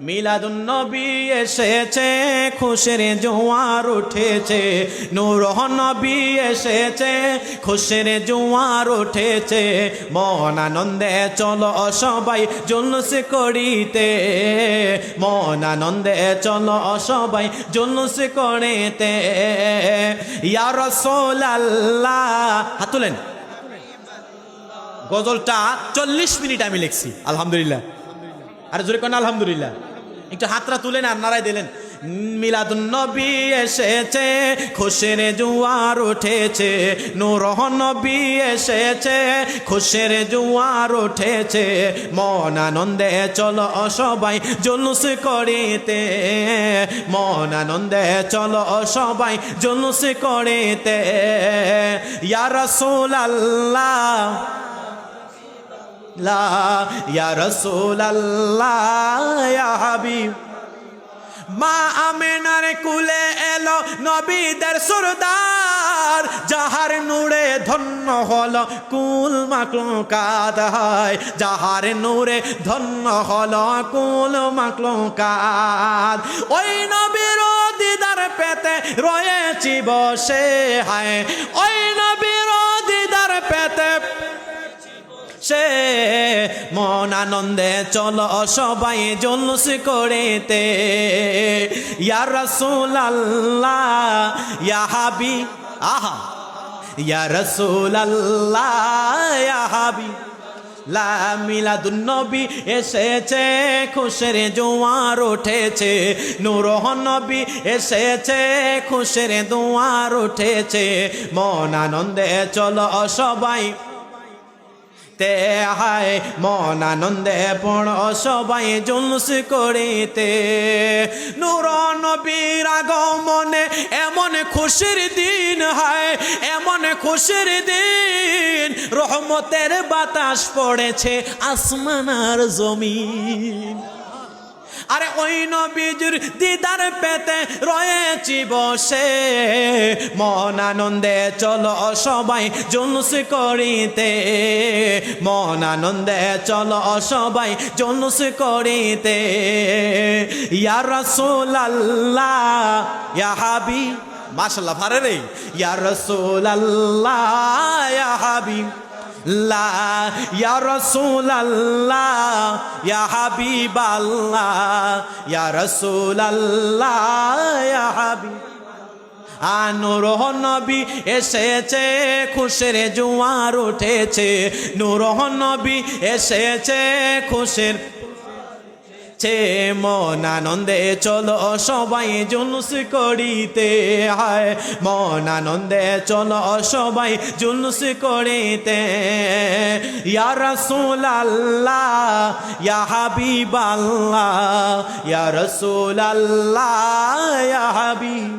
মিলাদুন নবী এসেছে, খুশির জোয়ার উঠেছে। নূর নবী এসেছে, খুশির জোয়ার উঠেছে। মন আনন্দে চলো সবাই জুলুস করিতে, মন আনন্দে চলো সবাই জুলুস করিতে। ইয়া রাসূলুল্লাহ, হাত তুলেন। গজলটা 40 মিনিট আমি লিখছি, আলহামদুলিল্লাহ। আর জোরে কোন আলহামদুলিল্লাহ। একটু হাতটা তুলেন আর নারাই দিলেন। মিলাদুন নবী এসেছে, খুশির জোয়ার উঠেছে। নূর নবী এসেছে, খুশির জোয়ার উঠেছে। মন আনন্দে চলো সবাই জুলুস করিতে, মন আনন্দে চলো সবাই জুলুস করিতে। ইয়া রাসূলুল্লাহ, লা ইয়া রাসূলুল্লাহ, ইয়া হাবিব। মা আমেনার কুলে এলো নবীদের সরদার, যাহার নূরে ধন্য হলো কুল মাখলুকাত। হায় যাহার নূরে ধন্য হলো কুল মাখলুকাত। ওই নবীর দিদার পেতে রয়েছি বসে, হায় ওই নবীর দিদার পেতে সে। মন আনন্দে চলো সবাই জুলুস করিতে। ইয়া রাসূলুল্লাহ, ইয়া হাবিব, আহা ইয়া রাসূলুল্লাহ, ইয়া হাবিব। লা মিলাদুন নবী এসেছে, খুশির জোয়ার উঠেছে। নূর নবী এসেছে, খুশির জোয়ার উঠেছে। মন আনন্দে চলো সবাই তে, হায় মন আনন্দে পড়ো সবাই জুলুস করিতে। নূর নবীর আগমনে এমন খুশির দিন, হায় এমন খুশির দিন। রহমতের বাতাস পড়েছে আসমান আর জমিন। আরে ওই নবীর দিদার পেতে রয়েছি বসে। মন আনন্দে চলো সবাই জুলুস করিতে, মন আনন্দে চলো সবাই জুলুস করিতে। ইয়া রাসূলুল্লাহ, ইয়া হাবিব। মাশাআল্লাহ, পারে রে। ইয়া রাসূলুল্লাহ, ইয়া হাবিব। লা ইয়া রাসূলুল্লাহ, ইয়া হাবিবাল্লাহ, ইয়া রাসূলুল্লাহ, ইয়া হাবিব। নূর নবী এসেছে, খুশির জোয়ার উঠেছে। নূর নবী এসেছে, খুশির চে। মন আনন্দে চলো সবাই জুলুস করিতে, হায় মন আনন্দে চলো সবাই জুলুস করিতে। ইয়া রাসূলুল্লাহ, ইয়া হাবিবাল্লাহ, ইয়া রাসূলুল্লাহ, ইয়া হাবিব।